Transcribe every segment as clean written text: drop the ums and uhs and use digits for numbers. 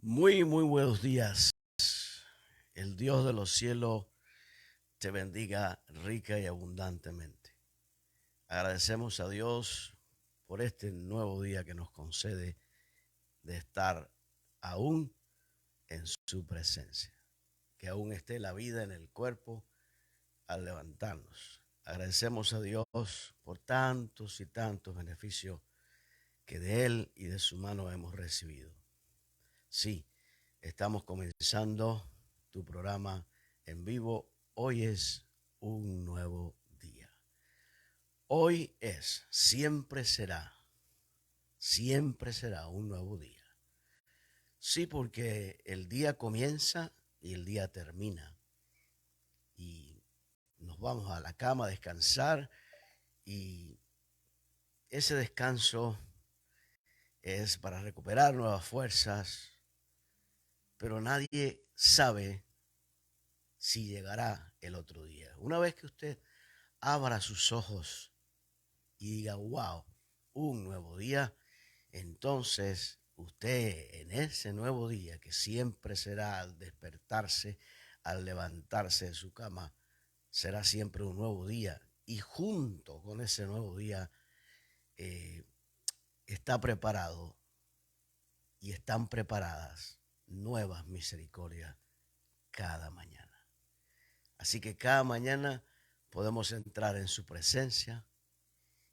Muy buenos días. El Dios de los cielos te bendiga rica y abundantemente. Agradecemos a Dios por este nuevo día que nos concede de estar aún en su presencia. Que aún esté la vida en el cuerpo al levantarnos. Agradecemos a Dios por tantos y tantos beneficios que de Él y de su mano hemos recibido. Sí, estamos comenzando tu programa en vivo. Hoy es un nuevo día. Hoy es, siempre será un nuevo día. Sí, porque el día comienza y el día termina. Y nos vamos a la cama a descansar y ese descanso es para recuperar nuevas fuerzas, pero nadie sabe si llegará el otro día. Una vez que usted abra sus ojos y diga, wow, un nuevo día, entonces usted en ese nuevo día, que siempre será al despertarse, al levantarse de su cama, será siempre un nuevo día. Y junto con ese nuevo día eh, está preparado y están preparadas nuevas misericordias cada mañana. Así que cada mañana podemos entrar en su presencia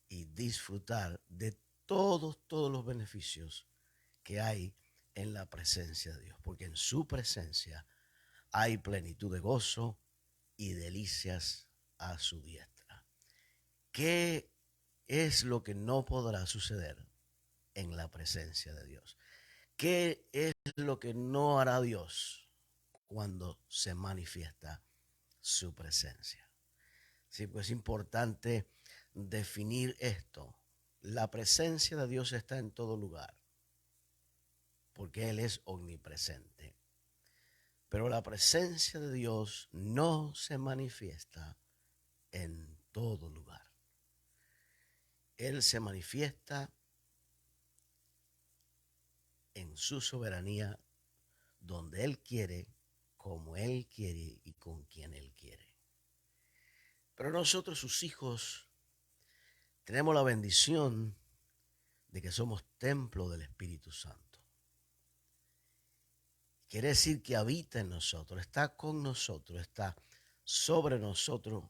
y disfrutar de todos los beneficios que hay en la presencia de Dios, porque en su presencia hay plenitud de gozo y delicias a su diestra. ¿Qué es lo que no podrá suceder en la presencia de Dios? ¿Qué es lo que no hará Dios cuando se manifiesta su presencia? Sí, pues es importante definir esto. La presencia de Dios está en todo lugar, porque Él es omnipresente. Pero la presencia de Dios no se manifiesta en todo lugar. Él se manifiesta en su soberanía, donde Él quiere, como Él quiere y con quien Él quiere. Pero nosotros, sus hijos, tenemos la bendición de que somos templo del Espíritu Santo. Quiere decir que habita en nosotros, está con nosotros, está sobre nosotros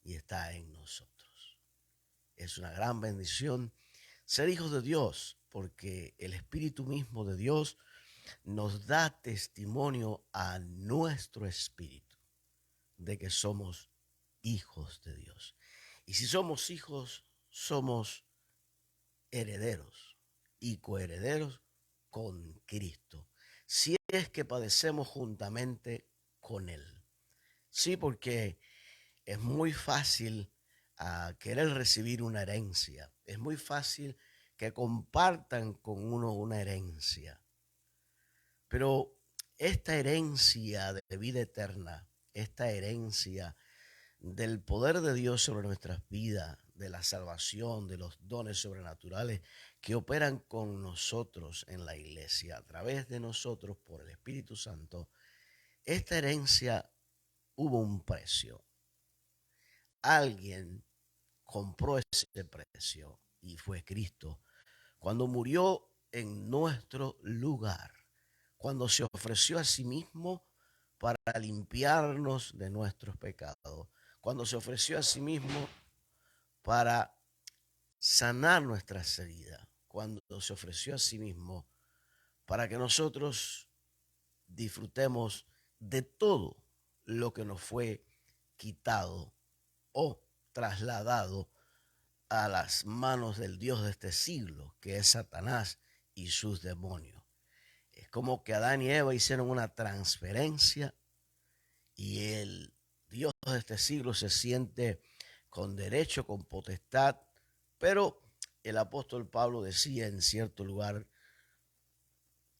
y está en nosotros. Es una gran bendición ser hijos de Dios, porque el Espíritu mismo de Dios nos da testimonio a nuestro espíritu de que somos hijos de Dios. Y si somos hijos, somos herederos y coherederos con Cristo, si es que padecemos juntamente con Él. Sí, porque es muy fácil querer recibir una herencia. Es muy fácil que compartan con uno una herencia. Pero esta herencia de vida eterna, esta herencia del poder de Dios sobre nuestras vidas, de la salvación, de los dones sobrenaturales que operan con nosotros en la iglesia, a través de nosotros por el Espíritu Santo, esta herencia hubo un precio. Alguien compró ese precio y fue Cristo. Cuando murió en nuestro lugar, cuando se ofreció a sí mismo para limpiarnos de nuestros pecados, cuando se ofreció a sí mismo para sanar nuestras heridas, cuando se ofreció a sí mismo para que nosotros disfrutemos de todo lo que nos fue quitado o trasladado a las manos del Dios de este siglo, que es Satanás y sus demonios. Es como que Adán y Eva hicieron una transferencia y el Dios de este siglo se siente con derecho, con potestad, pero el apóstol Pablo decía en cierto lugar,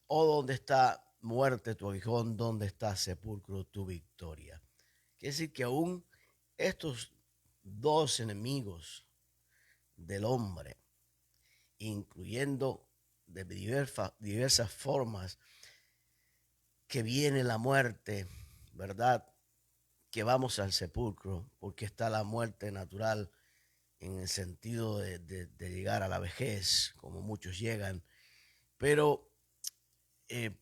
oh, ¿dónde está muerte tu aguijón? ¿Dónde está sepulcro tu victoria? Quiere decir que aún estos dos enemigos del hombre, incluyendo de diversas formas que viene la muerte, ¿verdad? Que vamos al sepulcro, porque está la muerte natural en el sentido de llegar a la vejez, como muchos llegan, pero eh,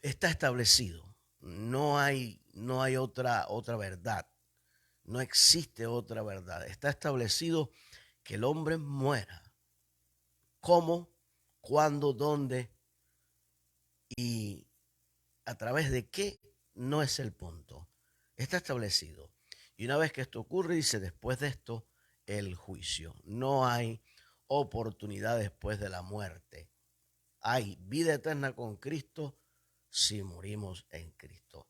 está establecido. No hay otra verdad. No existe otra verdad. Está establecido que el hombre muera. ¿Cómo? ¿Cuándo? ¿Dónde? ¿Y a través de qué? No es el punto. Está establecido. Y una vez que esto ocurre, dice, después de esto, el juicio. No hay oportunidad después de la muerte. Hay vida eterna con Cristo si morimos en Cristo.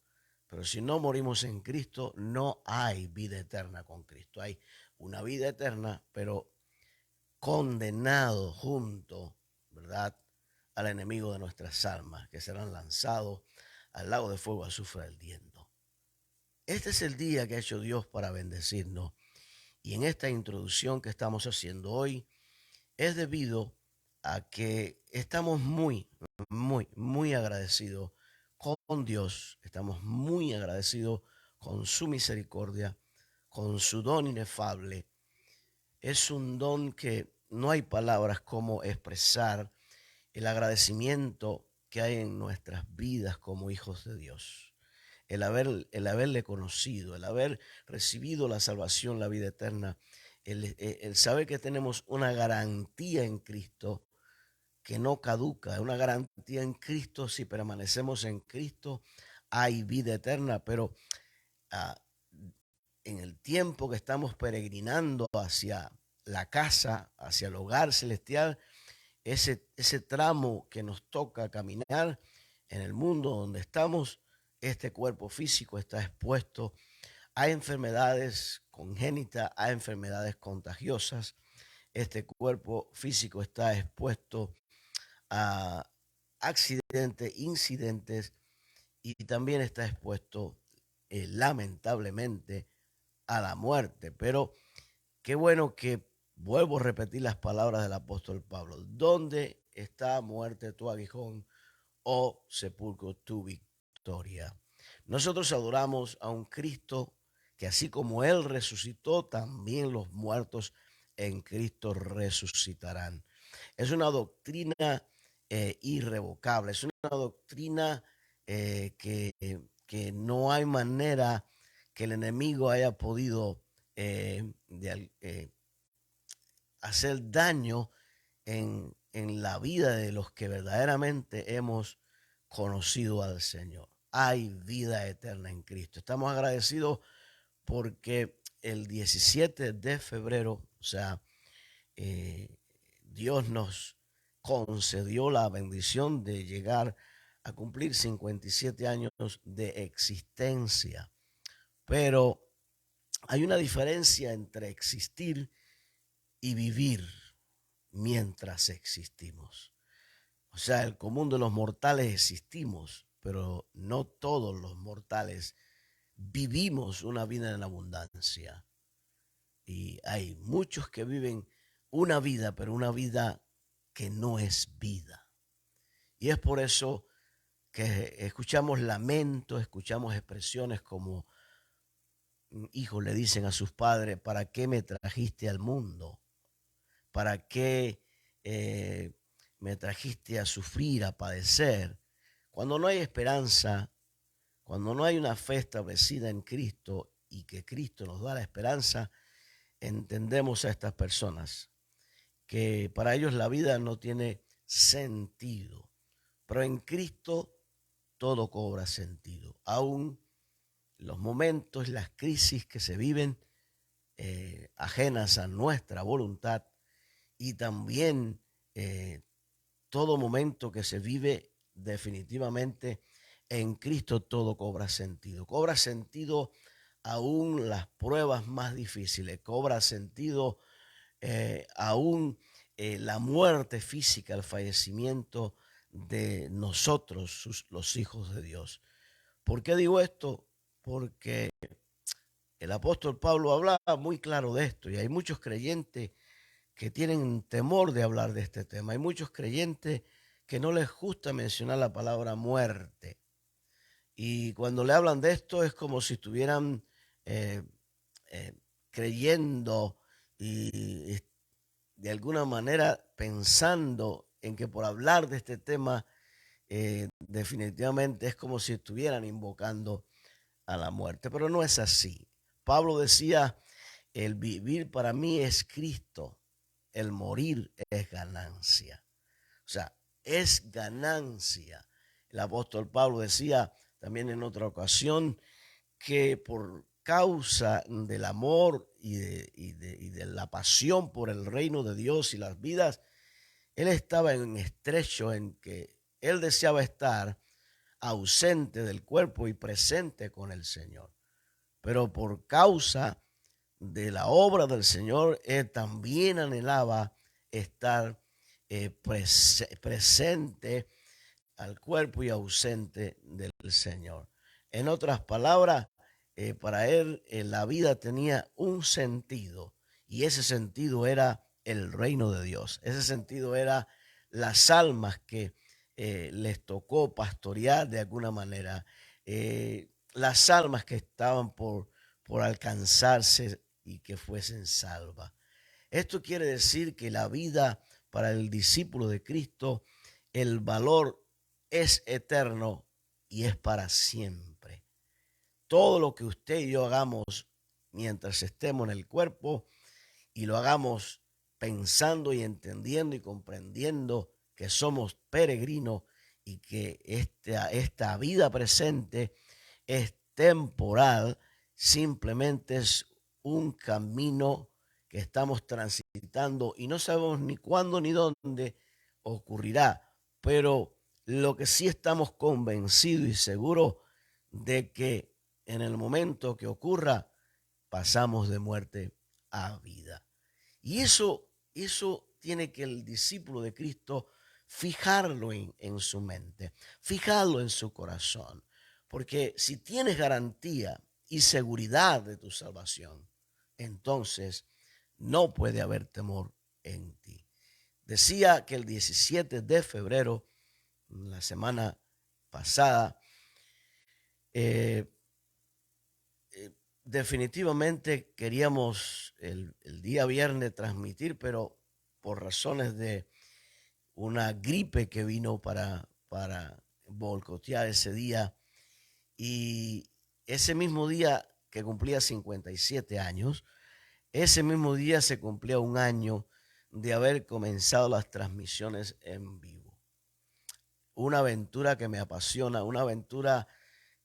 Pero si no morimos en Cristo, no hay vida eterna con Cristo. Hay una vida eterna, pero condenado junto, ¿verdad?, al enemigo de nuestras almas, que serán lanzados al lago de fuego, azufre ardiendo. Este es el día que ha hecho Dios para bendecirnos. Y en esta introducción que estamos haciendo hoy, es debido a que estamos muy agradecidos con Dios. Estamos muy agradecidos con su misericordia, con su don inefable. Es un don que no hay palabras como expresar el agradecimiento que hay en nuestras vidas como hijos de Dios. El haberle conocido, el haber recibido la salvación, la vida eterna, el saber que tenemos una garantía en Cristo que no caduca, una garantía en Cristo. Si permanecemos en Cristo, hay vida eterna, pero ah, en el tiempo que estamos peregrinando hacia la casa, hacia el hogar celestial, ese tramo que nos toca caminar en el mundo donde estamos, este cuerpo físico está expuesto a enfermedades congénitas, a enfermedades contagiosas. Este cuerpo físico está expuesto a accidentes, incidentes, y también está expuesto lamentablemente a la muerte. Pero qué bueno que vuelvo a repetir las palabras del apóstol Pablo. ¿Dónde está, muerte, tu aguijón, o sepulcro, tu victoria? Nosotros adoramos a un Cristo que, así como Él resucitó, también los muertos en Cristo resucitarán. Es una doctrina irrevocable, es una doctrina que no hay manera que el enemigo haya podido hacer daño en la vida de los que verdaderamente hemos conocido al Señor. Hay vida eterna en Cristo. Estamos agradecidos porque el 17 de febrero, o sea, eh, Dios nos concedió la bendición de llegar a cumplir 57 años de existencia. Pero hay una diferencia entre existir y vivir mientras existimos. O sea, el común de los mortales existimos, pero no todos los mortales vivimos una vida en abundancia. Y hay muchos que viven una vida, pero una vida que no es vida. Y es por eso que escuchamos lamentos, escuchamos expresiones como hijos le dicen a sus padres: ¿para qué me trajiste al mundo? ¿Para qué me trajiste a sufrir, a padecer? Cuando no hay esperanza, cuando no hay una fe establecida en Cristo y que Cristo nos da la esperanza, entendemos a estas personas que para ellos la vida no tiene sentido. Pero en Cristo todo cobra sentido. Aún los momentos, las crisis que se viven ajenas a nuestra voluntad, y también todo momento que se vive definitivamente en Cristo, todo cobra sentido. Cobra sentido aún las pruebas más difíciles, cobra sentido aún la muerte física, el fallecimiento de nosotros, los hijos de Dios. ¿Por qué digo esto? Porque el apóstol Pablo hablaba muy claro de esto, y hay muchos creyentes que tienen temor de hablar de este tema. Hay muchos creyentes que no les gusta mencionar la palabra muerte. Y cuando le hablan de esto es como si estuvieran eh, eh, creyendo y de alguna manera pensando en que por hablar de este tema definitivamente es como si estuvieran invocando a la muerte, pero no es así. Pablo decía, el vivir para mí es Cristo, el morir es ganancia. O sea, es ganancia. El apóstol Pablo decía también en otra ocasión que por causa del amor y de la pasión por el reino de Dios y las vidas, él estaba en estrecho en que él deseaba estar ausente del cuerpo y presente con el Señor. Pero por causa de la obra del Señor, él también anhelaba estar presente al cuerpo y ausente del Señor. En otras palabras, para él la vida tenía un sentido y ese sentido era el reino de Dios. Ese sentido era las almas que les tocó pastorear de alguna manera, las almas que estaban por alcanzarse y que fuesen salvas. Esto quiere decir que la vida para el discípulo de Cristo, el valor es eterno y es para siempre. Todo lo que usted y yo hagamos mientras estemos en el cuerpo y lo hagamos pensando y entendiendo y comprendiendo que somos peregrinos y que esta vida presente es temporal, simplemente es un camino que estamos transitando y no sabemos ni cuándo ni dónde ocurrirá, pero lo que sí estamos convencidos y seguros de que en el momento que ocurra, pasamos de muerte a vida. Y eso tiene que el discípulo de Cristo fijarlo en su mente, fijarlo en su corazón. Porque si tienes garantía y seguridad de tu salvación, entonces no puede haber temor en ti. Decía que el 17 de febrero, la semana pasada, eh, definitivamente queríamos el día viernes transmitir, pero por razones de una gripe que vino para boicotear ese día, y ese mismo día que cumplía 57 años, ese mismo día se cumplía un año de haber comenzado las transmisiones en vivo. Una aventura que me apasiona, una aventura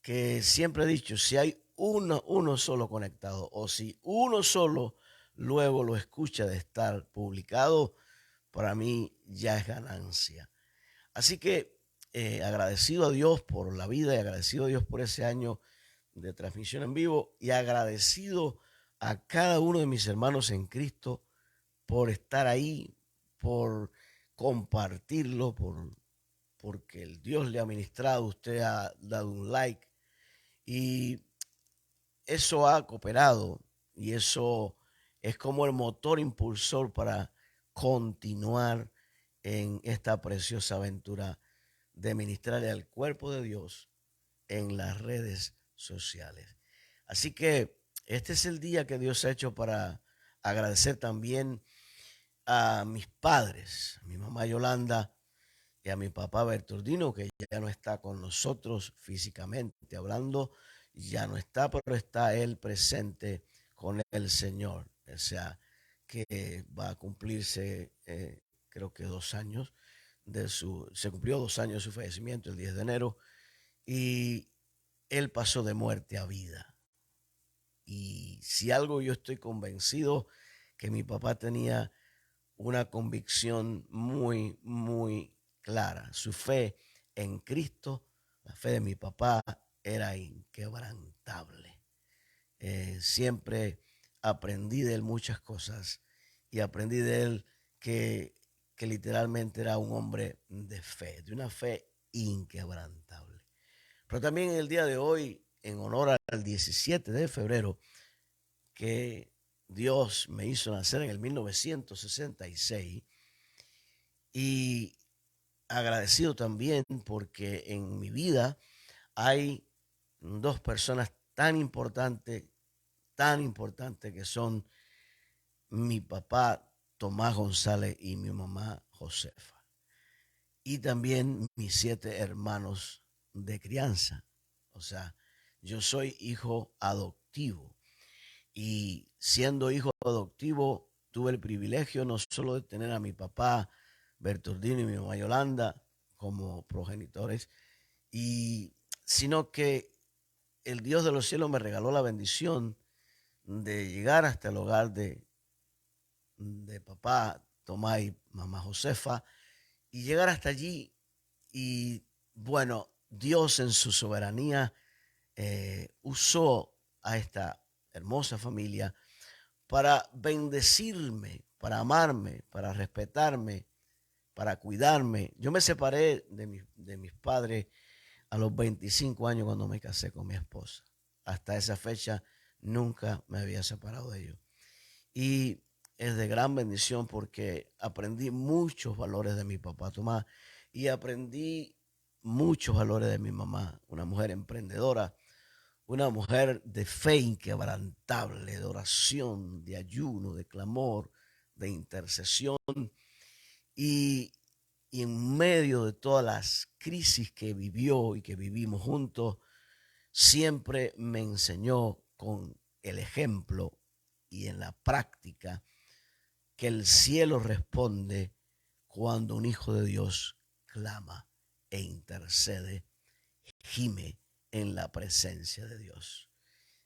que siempre he dicho, si hay uno solo conectado o si uno solo luego lo escucha de estar publicado, para mí ya es ganancia. Así que agradecido a Dios por la vida y agradecido a Dios por ese año de transmisión en vivo y agradecido a cada uno de mis hermanos en Cristo por estar ahí, por compartirlo, porque el Dios le ha ministrado, usted ha dado un like y eso ha cooperado y eso es como el motor impulsor para continuar en esta preciosa aventura de ministrarle al cuerpo de Dios en las redes sociales. Así que este es el día que Dios ha hecho para agradecer también a mis padres, a mi mamá Yolanda y a mi papá Berturdino, que ya no está con nosotros físicamente hablando, ya no está, pero está él presente con el Señor. O sea, que va a cumplirse, creo que 2 años se cumplió 2 años de su fallecimiento el 10 de enero, y él pasó de muerte a vida. Y si algo yo estoy convencido, que mi papá tenía una convicción muy, muy clara. Su fe en Cristo, la fe de mi papá, era inquebrantable. Siempre aprendí de él muchas cosas y aprendí de él que literalmente era un hombre de fe, de una fe inquebrantable. Pero también el día de hoy, en honor al 17 de febrero, que Dios me hizo nacer en el 1966, y agradecido también porque en mi vida hay dos personas tan importantes que son mi papá Tomás González y mi mamá Josefa. Y también mis 7 hermanos de crianza. O sea, yo soy hijo adoptivo. Y siendo hijo adoptivo, tuve el privilegio no solo de tener a mi papá Berturdino y mi mamá Yolanda como progenitores, sino que el Dios de los cielos me regaló la bendición de llegar hasta el hogar de papá Tomás y mamá Josefa y llegar hasta allí. Y bueno, Dios en su soberanía usó a esta hermosa familia para bendecirme, para amarme, para respetarme, para cuidarme. Yo me separé de mis padres a los 25 años cuando me casé con mi esposa. Hasta esa fecha nunca me había separado de ellos. Y es de gran bendición porque aprendí muchos valores de mi papá Tomás y aprendí muchos valores de mi mamá, una mujer emprendedora, una mujer de fe inquebrantable, de oración, de ayuno, de clamor, de intercesión. Y, y en medio de todas las crisis que vivió y que vivimos juntos, siempre me enseñó con el ejemplo y en la práctica que el cielo responde cuando un hijo de Dios clama e intercede, gime en la presencia de Dios.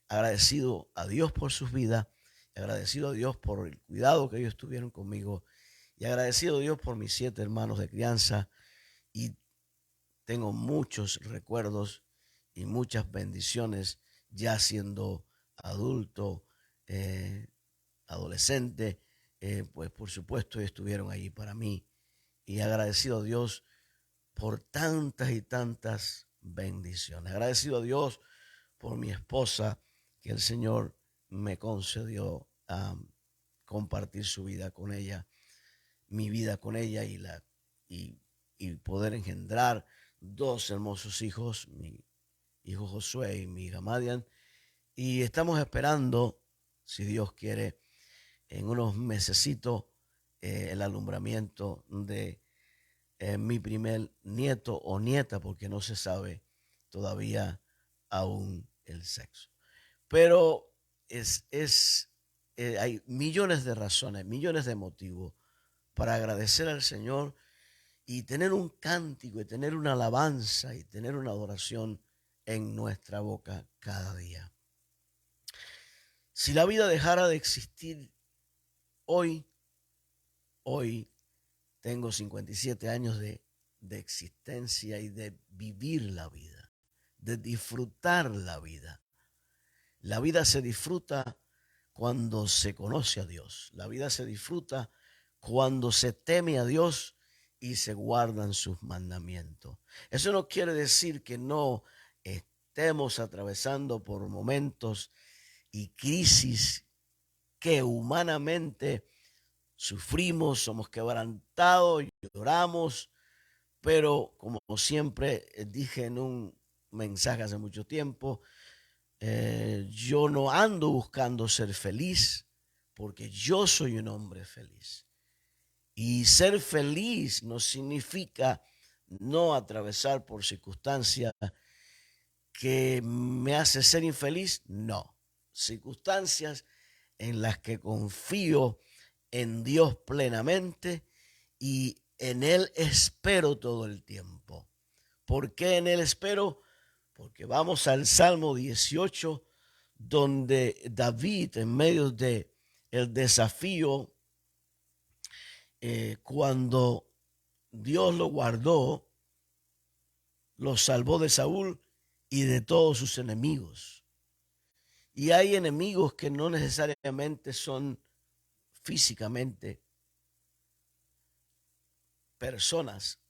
Agradecido a Dios por sus vidas, agradecido a Dios por el cuidado que ellos tuvieron conmigo y agradecido a Dios por mis 7 hermanos de crianza. Y tengo muchos recuerdos y muchas bendiciones ya siendo adulto, eh, adolescente, pues por supuesto estuvieron allí para mí y agradecido a Dios por tantas y tantas bendiciones. Agradecido a Dios por mi esposa que el Señor me concedió a compartir su vida con ella, mi vida con ella y, y poder engendrar 2 hermosos hijos, mi hijo Josué y mi hija Madian. Y estamos esperando, si Dios quiere, en unos mesecitos el alumbramiento de mi primer nieto o nieta, porque no se sabe todavía aún el sexo. Pero hay millones de razones, millones de motivos para agradecer al Señor y tener un cántico y tener una alabanza y tener una adoración en nuestra boca cada día. Si la vida dejara de existir hoy, hoy tengo 57 años de existencia y de vivir la vida, de disfrutar la vida. La vida se disfruta cuando se conoce a Dios. La vida se disfruta cuando se teme a Dios y se guardan sus mandamientos. Eso no quiere decir que no estemos atravesando por momentos y crisis que humanamente sufrimos, somos quebrantados, lloramos, pero como siempre dije en un mensaje hace mucho tiempo, yo no ando buscando ser feliz porque yo soy un hombre feliz. Y ser feliz no significa no atravesar por circunstancias que me hace ser infeliz, no. Circunstancias en las que confío en Dios plenamente y en Él espero todo el tiempo. ¿Por qué en Él espero? Porque vamos al Salmo 18, donde David, en medio de el desafío, cuando Dios lo guardó, lo salvó de Saúl y de todos sus enemigos. Y hay enemigos que no necesariamente son físicamente personas.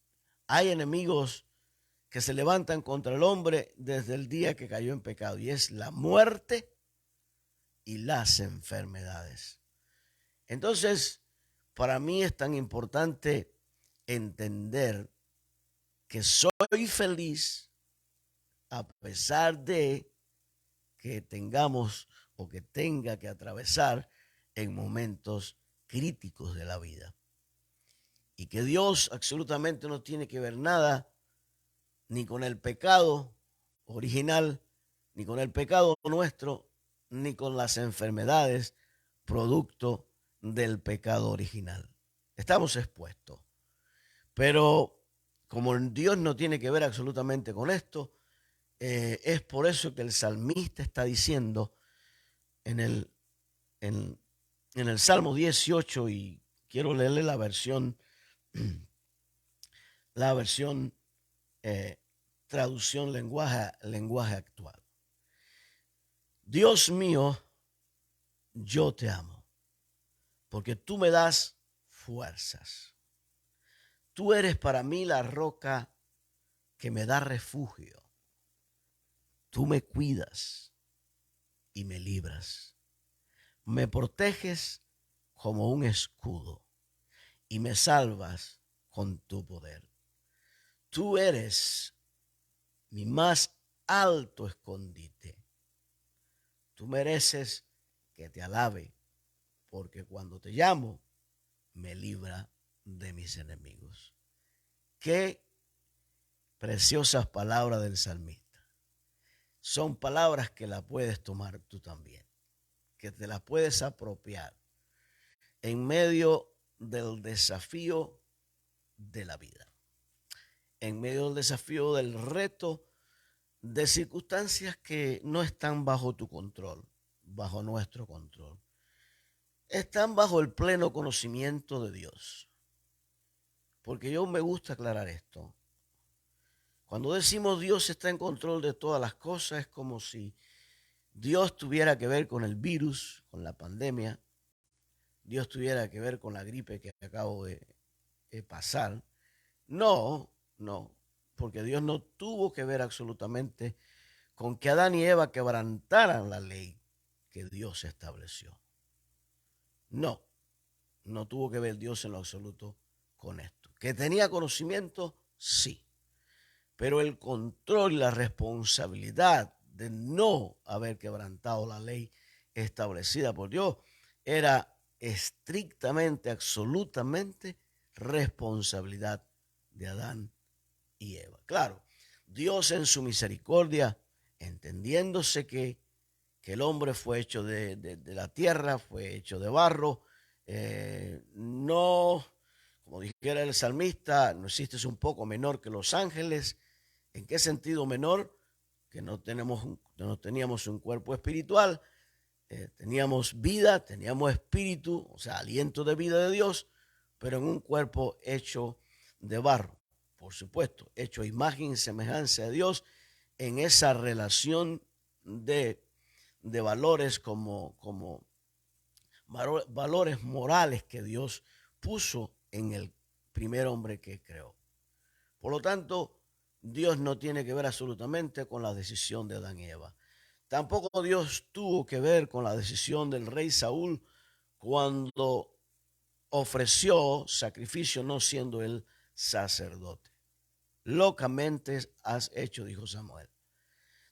Hay enemigos que se levantan contra el hombre desde el día que cayó en pecado, y es la muerte y las enfermedades. Entonces, para mí es tan importante entender que soy feliz a pesar de que tengamos o que tenga que atravesar en momentos críticos de la vida. Y que Dios absolutamente no tiene que ver nada ni con el pecado original, ni con el pecado nuestro, ni con las enfermedades producto del pecado original. Estamos expuestos. Pero como Dios no tiene que ver absolutamente con esto, es por eso que el salmista está diciendo en el Salmo 18, y quiero leerle la versión traducción lenguaje actual. Dios mío, yo te amo, porque tú me das fuerzas. Tú eres para mí la roca que me da refugio. Tú me cuidas y me libras. Me proteges como un escudo y me salvas con tu poder. Tú eres mi más alto escondite. Tú mereces que te alabe, porque cuando te llamo, me libra de mis enemigos. Qué preciosas palabras del salmista. Son palabras que las puedes tomar tú también, que te las puedes apropiar en medio del desafío de la vida, en medio del desafío del reto de circunstancias que no están bajo tu control, bajo nuestro control. Están bajo el pleno conocimiento de Dios. Porque yo me gusta aclarar esto. Cuando decimos Dios está en control de todas las cosas, es como si Dios tuviera que ver con el virus, con la pandemia. Dios tuviera que ver con la gripe que acabo de pasar. No, porque Dios no tuvo que ver absolutamente con que Adán y Eva quebrantaran la ley que Dios estableció. No tuvo que ver Dios en lo absoluto con esto. ¿Que tenía conocimiento? Sí. Pero el control y la responsabilidad de no haber quebrantado la ley establecida por Dios era estrictamente, absolutamente responsabilidad de Adán y Eva. Claro, Dios en su misericordia, entendiéndose que el hombre fue hecho de la tierra, fue hecho de barro, no, como dijera el salmista, no existes un poco menor que los ángeles. ¿En qué sentido menor? Que no teníamos un cuerpo espiritual, teníamos vida, teníamos espíritu, o sea, aliento de vida de Dios, pero en un cuerpo hecho de barro, por supuesto, hecho a imagen y semejanza de Dios, en esa relación de valores como valores morales que Dios puso en el primer hombre que creó. Por lo tanto, Dios no tiene que ver absolutamente con la decisión de Adán y Eva. Tampoco Dios tuvo que ver con la decisión del rey Saúl cuando ofreció sacrificio no siendo él sacerdote. Locamente has hecho, dijo Samuel.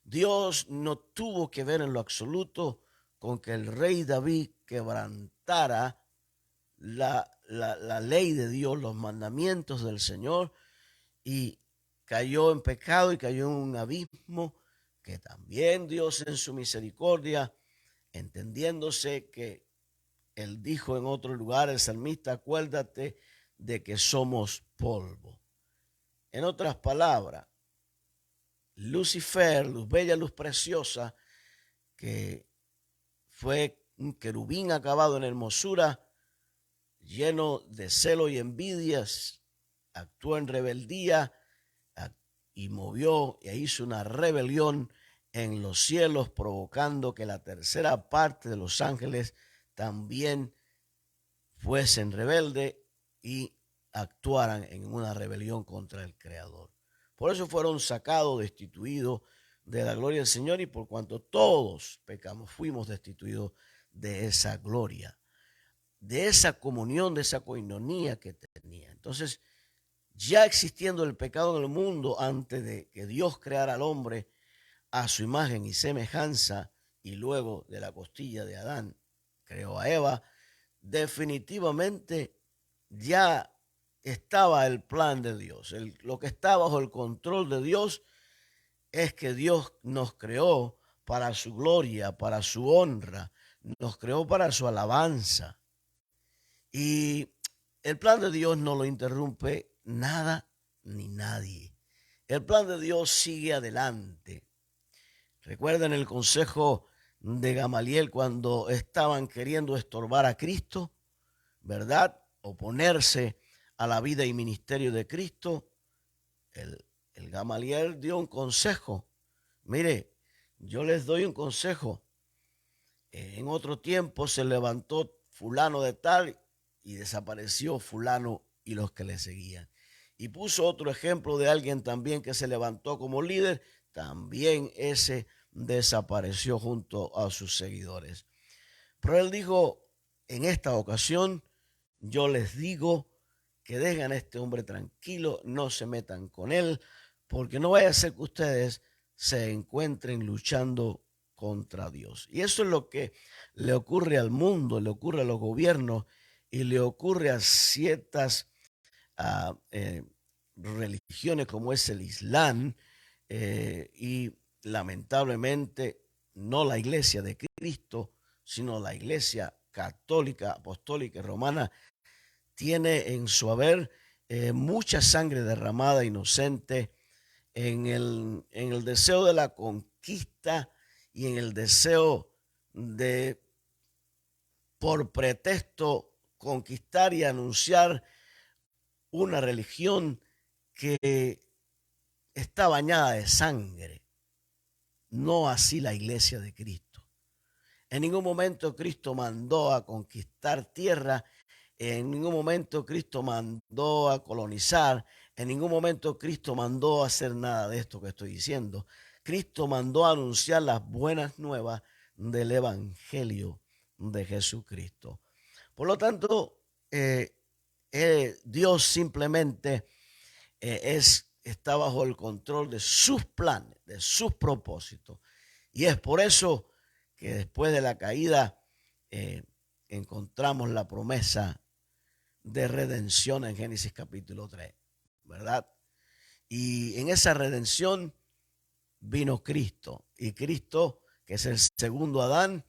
Dios no tuvo que ver en lo absoluto con que el rey David quebrantara la ley de Dios, los mandamientos del Señor, y cayó en pecado y cayó en un abismo que también Dios en su misericordia, entendiéndose que él dijo en otro lugar, el salmista, acuérdate de que somos polvo. En otras palabras, Lucifer, luz bella, luz preciosa, que fue un querubín acabado en hermosura, lleno de celo y envidias, actuó en rebeldía y movió e hizo una rebelión en los cielos, provocando que la tercera parte de los ángeles también fuesen rebeldes y actuaran en una rebelión contra el Creador. Por eso fueron sacados, destituidos de la gloria del Señor, y por cuanto todos pecamos, fuimos destituidos de esa gloria, de esa comunión, de esa coinonía que tenía. Entonces, ya existiendo el pecado en el mundo antes de que Dios creara al hombre, a su imagen y semejanza, y luego de la costilla de Adán creó a Eva, definitivamente ya estaba el plan de Dios. Lo que está bajo el control de Dios es que Dios nos creó para su gloria, para su honra, nos creó para su alabanza. Y el plan de Dios no lo interrumpe nada ni nadie. El plan de Dios sigue adelante. Recuerden el consejo de Gamaliel cuando estaban queriendo estorbar a Cristo, ¿verdad? Oponerse a la vida y ministerio de Cristo. El Gamaliel dio un consejo. Mire, yo les doy un consejo. En otro tiempo se levantó fulano de tal y desapareció fulano y los que le seguían. Y puso otro ejemplo de alguien también que se levantó como líder, también ese desapareció junto a sus seguidores. Pero él dijo, en esta ocasión, yo les digo que dejen a este hombre tranquilo, no se metan con él, porque no vaya a ser que ustedes se encuentren luchando contra Dios. Y eso es lo que le ocurre al mundo, le ocurre a los gobiernos y le ocurre a ciertas religiones como es el Islam, y lamentablemente no la iglesia de Cristo, sino la iglesia católica, apostólica y romana tiene en su haber mucha sangre derramada inocente en el deseo de la conquista y en el deseo de, por pretexto, conquistar y anunciar una religión que está bañada de sangre, no así la iglesia de Cristo. En ningún momento Cristo mandó a conquistar tierra, en ningún momento Cristo mandó a colonizar, en ningún momento Cristo mandó a hacer nada de esto que estoy diciendo. Cristo mandó a anunciar las buenas nuevas del Evangelio de Jesucristo. Por lo tanto, Dios simplemente está bajo el control de sus planes, de sus propósitos. Y es por eso que después de la caída encontramos la promesa de redención en Génesis capítulo 3, ¿verdad? Y en esa redención vino Cristo. Y Cristo, que es el segundo Adán,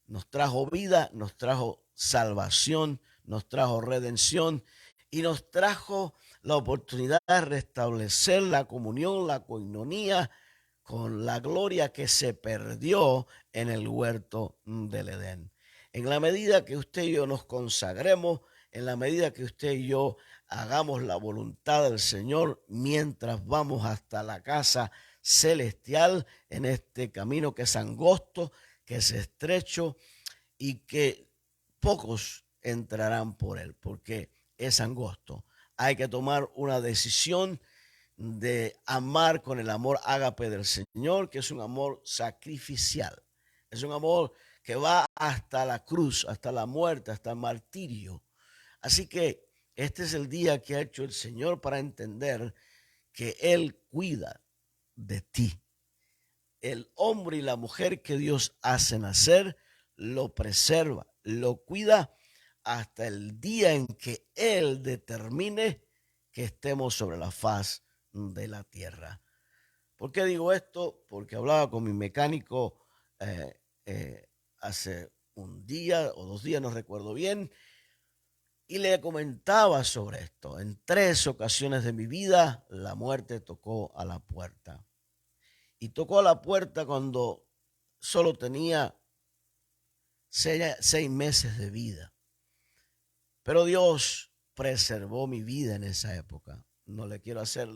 nos trajo vida, nos trajo salvación, nos trajo redención y nos trajo la oportunidad de restablecer la comunión, la coinonía con la gloria que se perdió en el huerto del Edén. En la medida que usted y yo nos consagremos, en la medida que usted y yo hagamos la voluntad del Señor mientras vamos hasta la casa celestial en este camino que es angosto, que es estrecho y que pocos entrarán por él porque es angosto. Hay que tomar una decisión de amar con el amor ágape del Señor, que es un amor sacrificial. Es un amor que va hasta la cruz, hasta la muerte, hasta el martirio. Así que este es el día que ha hecho el Señor para entender que Él cuida de ti. El hombre y la mujer que Dios hace nacer lo preserva, lo cuida hasta el día en que Él determine que estemos sobre la faz de la tierra. ¿Por qué digo esto? Porque hablaba con mi mecánico hace un día o 2 días, no recuerdo bien, y le comentaba sobre esto. En 3 ocasiones de mi vida la muerte tocó a la puerta. Y tocó a la puerta cuando solo tenía 6 meses de vida. Pero Dios preservó mi vida en esa época. No le quiero hacer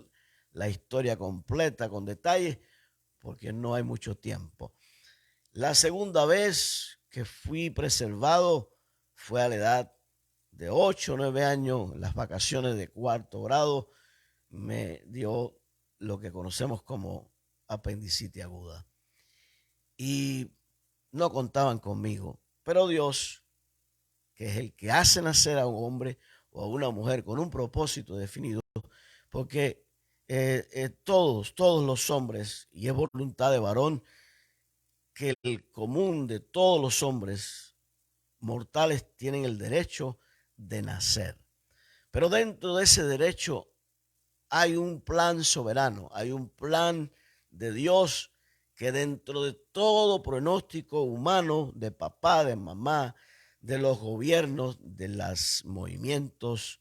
la historia completa con detalles porque no hay mucho tiempo. La segunda vez que fui preservado fue a la edad de 8 o 9 años, las vacaciones de 4º grado, me dio lo que conocemos como apendicitis aguda. Y no contaban conmigo, pero Dios, que es el que hace nacer a un hombre o a una mujer con un propósito definido, porque todos los hombres, y es voluntad de varón, que el común de todos los hombres mortales tienen el derecho de nacer. Pero dentro de ese derecho hay un plan soberano, hay un plan de Dios que dentro de todo pronóstico humano, de papá, de mamá, de los gobiernos, de los movimientos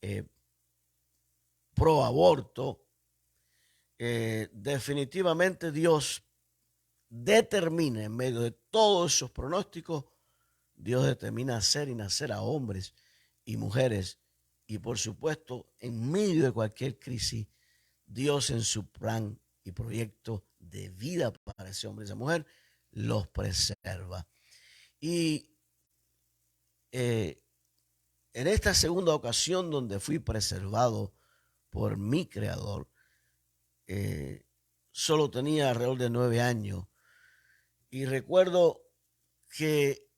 eh, pro aborto, definitivamente Dios determina en medio de todos esos pronósticos, Dios determina hacer y nacer a hombres y mujeres. Y por supuesto, en medio de cualquier crisis, Dios en su plan y proyecto de vida para ese hombre y esa mujer los preserva. Y en esta segunda ocasión donde fui preservado por mi creador, solo tenía alrededor de 9 años. Y recuerdo que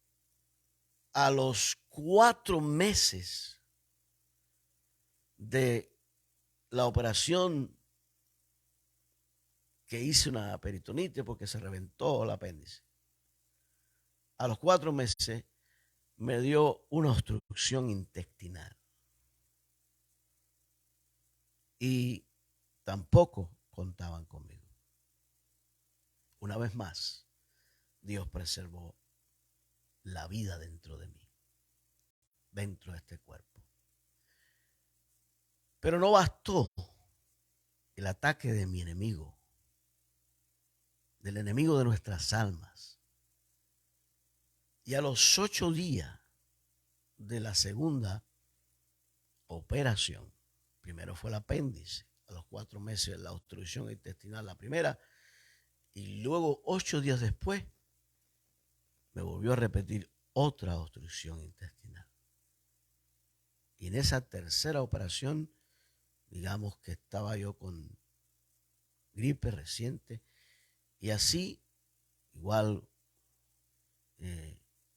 a los 4 meses de la operación que hice una peritonitis porque se reventó el apéndice, a los 4 meses me dio una obstrucción intestinal. Y tampoco contaban conmigo. Una vez más, Dios preservó la vida dentro de mí, dentro de este cuerpo. Pero no bastó el ataque de mi enemigo, del enemigo de nuestras almas. Y a los 8 días de la segunda operación, primero fue el apéndice, a los 4 meses la obstrucción intestinal, la primera, y luego 8 días después me volvió a repetir otra obstrucción intestinal. Y en esa tercera operación, digamos que estaba yo con gripe reciente, y así igual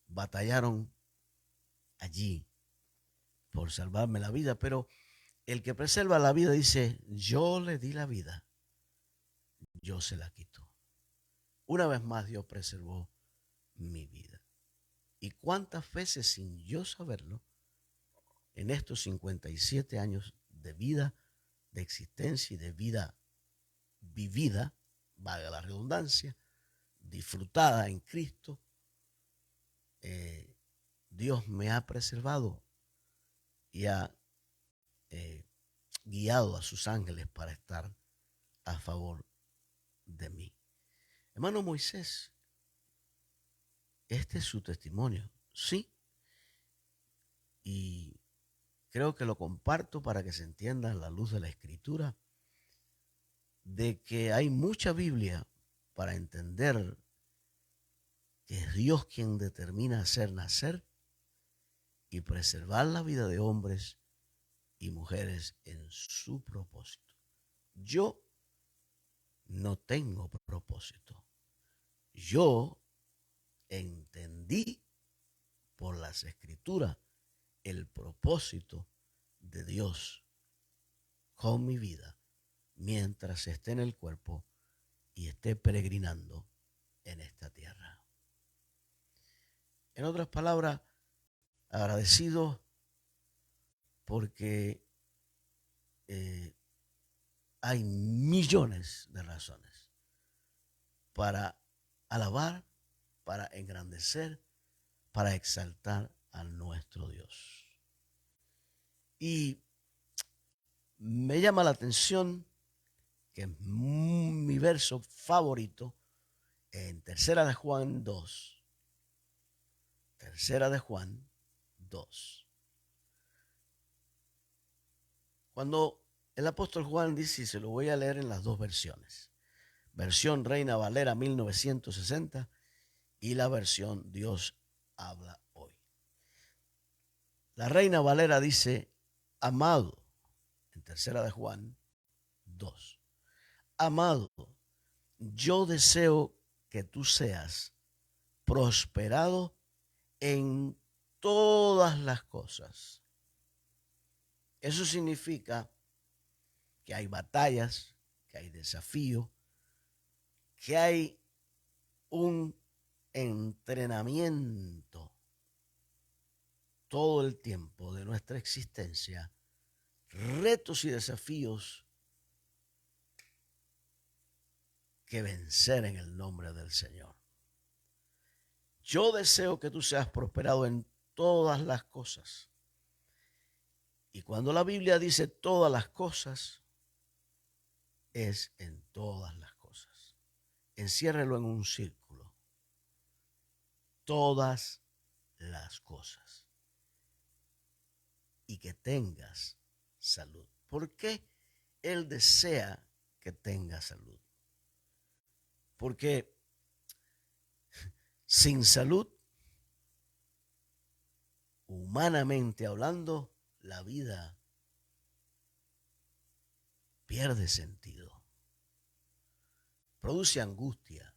batallaron allí por salvarme la vida, pero el que preserva la vida dice, yo le di la vida, yo se la quito. Una vez más Dios preservó mi vida. ¿Y cuántas veces sin yo saberlo, en estos 57 años de vida, de existencia y de vida vivida, valga la redundancia, disfrutada en Cristo, Dios me ha preservado y ha guiado a sus ángeles para estar a favor de mí. Hermano Moisés, este es su testimonio, sí, y creo que lo comparto para que se entienda a la luz de la Escritura, de que hay mucha Biblia para entender que es Dios quien determina hacer nacer y preservar la vida de hombres y mujeres en su propósito. Yo no tengo propósito. Yo entendí por las Escrituras el propósito de Dios con mi vida mientras esté en el cuerpo y esté peregrinando en esta tierra. En otras palabras, agradecido porque hay millones de razones para alabar, para engrandecer, para exaltar a nuestro Dios. Y me llama la atención que es mi verso favorito en Tercera de Juan 2. Tercera de Juan 2. Cuando el apóstol Juan dice, y se lo voy a leer en las dos versiones, versión Reina Valera 1960 y la versión Dios habla hoy. La Reina Valera dice, amado, en Tercera de Juan 2, amado, yo deseo que tú seas prosperado en todas las cosas. Eso significa que hay batallas, que hay desafíos, que hay un entrenamiento todo el tiempo de nuestra existencia, retos y desafíos que vencer en el nombre del Señor. Yo deseo que tú seas prosperado en todas las cosas. Y cuando la Biblia dice todas las cosas, es en todas las cosas. Enciérrelo en un círculo. Todas las cosas. Y que tengas salud. ¿Por qué Él desea que tengas salud? Porque sin salud, humanamente hablando, la vida pierde sentido. Produce angustia.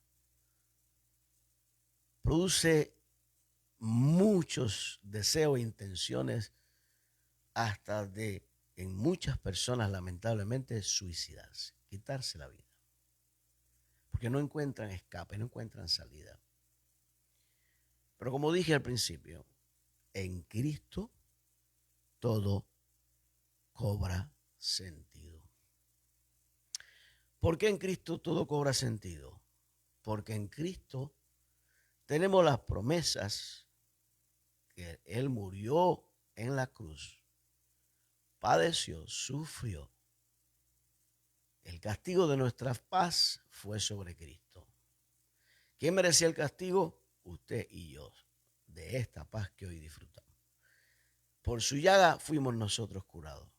Produce muchos deseos e intenciones hasta de, en muchas personas, lamentablemente, suicidarse, quitarse la vida. Porque no encuentran escape, no encuentran salida. Pero como dije al principio, en Cristo todo cobra sentido. ¿Por qué en Cristo todo cobra sentido? Porque en Cristo tenemos las promesas que Él murió en la cruz, padeció, sufrió. El castigo de nuestra paz fue sobre Cristo. ¿Quién merecía el castigo? Usted y yo, de esta paz que hoy disfrutamos. Por su llaga fuimos nosotros curados.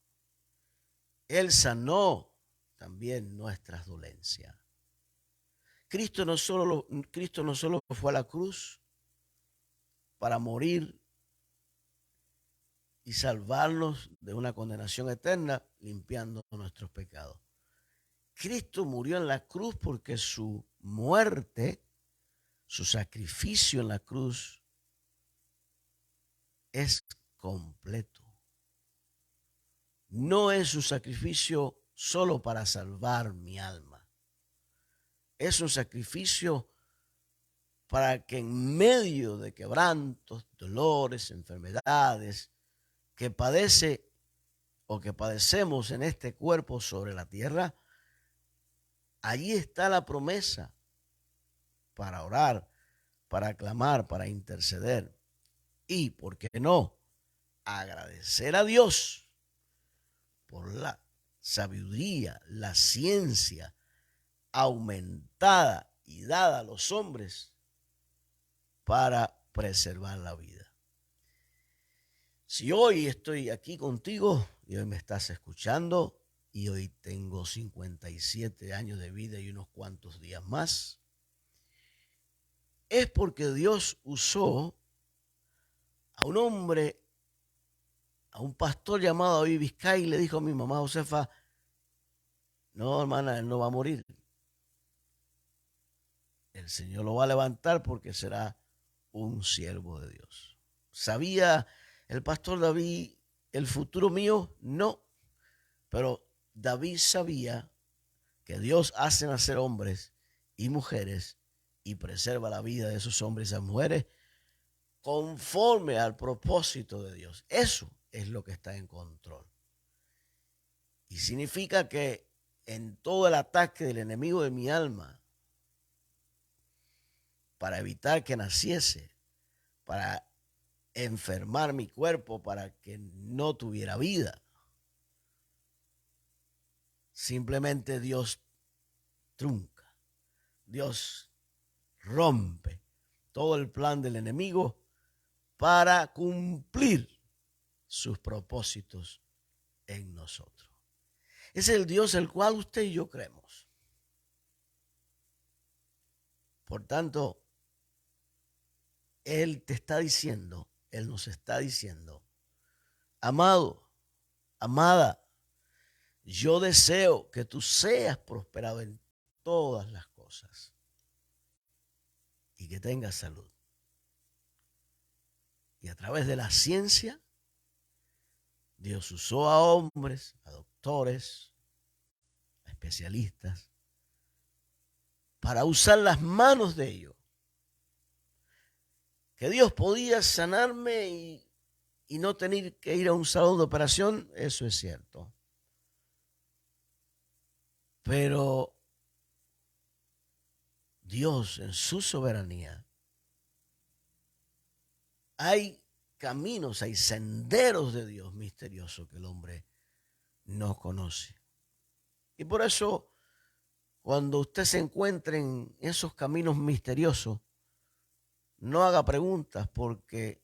Él sanó también nuestras dolencias. Cristo no solo fue a la cruz para morir y salvarnos de una condenación eterna, limpiando nuestros pecados. Cristo murió en la cruz porque su muerte, su sacrificio en la cruz es completo. No es un sacrificio solo para salvar mi alma. Es un sacrificio para que en medio de quebrantos, dolores, enfermedades que padece o que padecemos en este cuerpo sobre la tierra, allí está la promesa para orar, para clamar, para interceder y, ¿por qué no?, agradecer a Dios por la sabiduría, la ciencia aumentada y dada a los hombres para preservar la vida. Si hoy estoy aquí contigo y hoy me estás escuchando y hoy tengo 57 años de vida y unos cuantos días más, es porque Dios usó a un hombre, a un pastor llamado David Vizcay, y le dijo a mi mamá Josefa: no, hermana, él no va a morir. El Señor lo va a levantar porque será un siervo de Dios. ¿Sabía el pastor David el futuro mío? No, pero David sabía que Dios hace nacer hombres y mujeres y preserva la vida de esos hombres y esas mujeres conforme al propósito de Dios. Eso es lo que está en control. Y significa que en todo el ataque del enemigo de mi alma, para evitar que naciese, para enfermar mi cuerpo, para que no tuviera vida, simplemente Dios trunca, Dios rompe todo el plan del enemigo para cumplir sus propósitos en nosotros. Ese es el Dios el cual usted y yo creemos. Por tanto, Él te está diciendo, Él nos está diciendo: amado, amada, yo deseo que tú seas prosperado en todas las cosas y que tengas salud. Y a través de la ciencia, Dios usó a hombres, a doctores, especialistas, para usar las manos de ellos. Que Dios podía sanarme y no tener que ir a un salón de operación, eso es cierto. Pero Dios en su soberanía, hay caminos, hay senderos de Dios misteriosos que el hombre no conoce. Y por eso, cuando usted se encuentre en esos caminos misteriosos, no haga preguntas, porque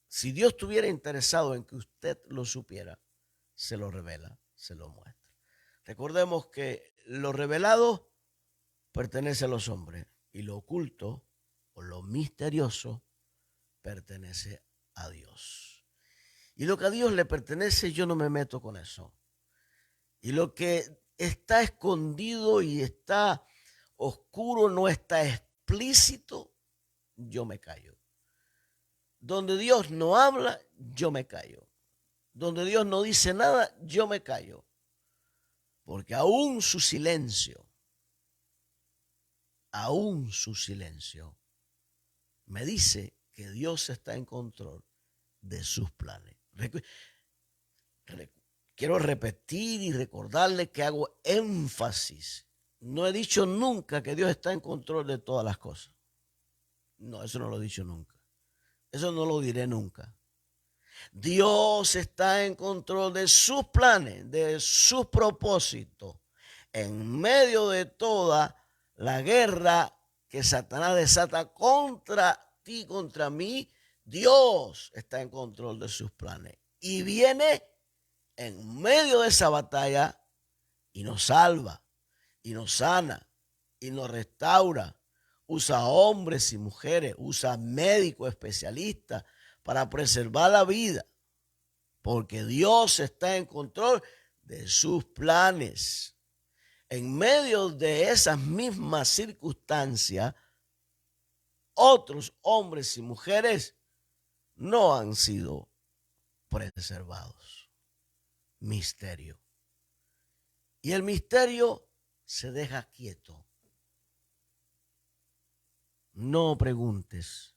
si Dios estuviera interesado en que usted lo supiera, se lo revela, se lo muestra. Recordemos que lo revelado pertenece a los hombres y lo oculto o lo misterioso pertenece a Dios. Y lo que a Dios le pertenece, yo no me meto con eso. Y lo que está escondido y está oscuro, no está explícito, yo me callo. Donde Dios no habla, yo me callo. Donde Dios no dice nada, yo me callo. Porque aún su silencio me dice que Dios está en control de sus planes. Quiero repetir y recordarle que hago énfasis. No he dicho nunca que Dios está en control de todas las cosas. No, eso no lo he dicho nunca. Eso no lo diré nunca. Dios está en control de sus planes, de sus propósitos. En medio de toda la guerra que Satanás desata contra ti, contra mí, Dios está en control de sus planes. Y viene en medio de esa batalla y nos salva, y nos sana, y nos restaura. Usa hombres y mujeres, usa médicos especialistas para preservar la vida, porque Dios está en control de sus planes. En medio de esas mismas circunstancias, otros hombres y mujeres no han sido preservados. Misterio. Y el misterio se deja quieto. No preguntes.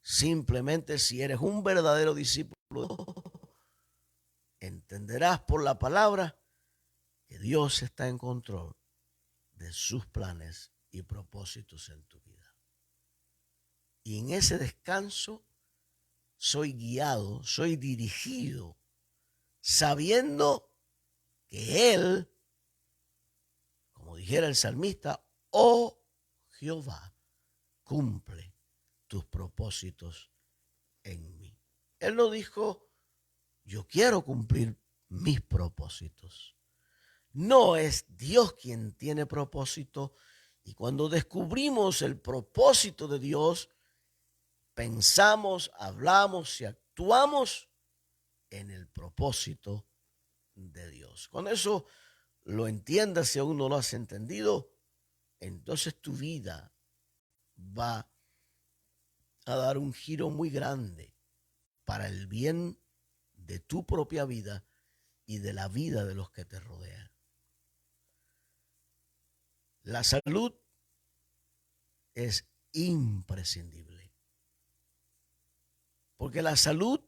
Simplemente, si eres un verdadero discípulo, entenderás por la palabra que Dios está en control de sus planes y propósitos en tu vida. Y en ese descanso soy guiado, soy dirigido, sabiendo que Él, como dijera el salmista, oh Jehová, cumple tus propósitos en mí. Él no dijo, yo quiero cumplir mis propósitos. No es Dios quien tiene propósito. Y cuando descubrimos el propósito de Dios, pensamos, hablamos y actuamos en el propósito de Dios. Cuando eso lo entiendas, si aún no lo has entendido, entonces tu vida va a dar un giro muy grande para el bien de tu propia vida y de la vida de los que te rodean. La salud es imprescindible, porque la salud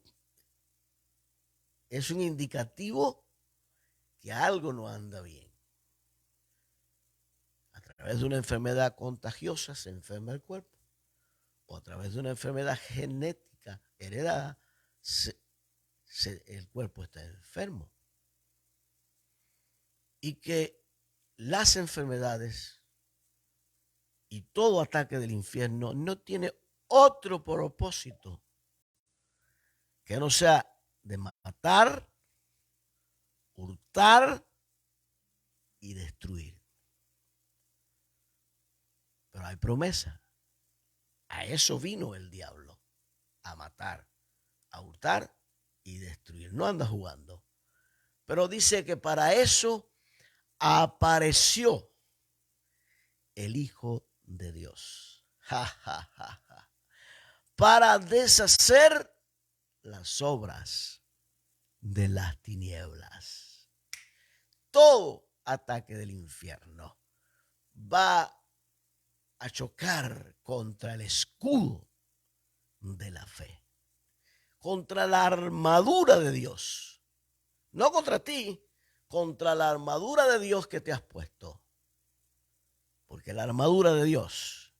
es un indicativo que algo no anda bien. A través de una enfermedad contagiosa se enferma el cuerpo, o a través de una enfermedad genética heredada, el cuerpo está enfermo. Y que las enfermedades y todo ataque del infierno no tiene otro propósito que no sea de matar, hurtar y destruir. Pero hay promesa. A eso vino el diablo, a matar, a hurtar y destruir. No anda jugando. Pero dice que para eso apareció el Hijo de Dios. Para deshacer las obras de las tinieblas. Todo ataque del infierno. Va a chocar contra el escudo de la fe, contra la armadura de Dios, no contra ti, contra la armadura de Dios que te has puesto, porque la armadura de Dios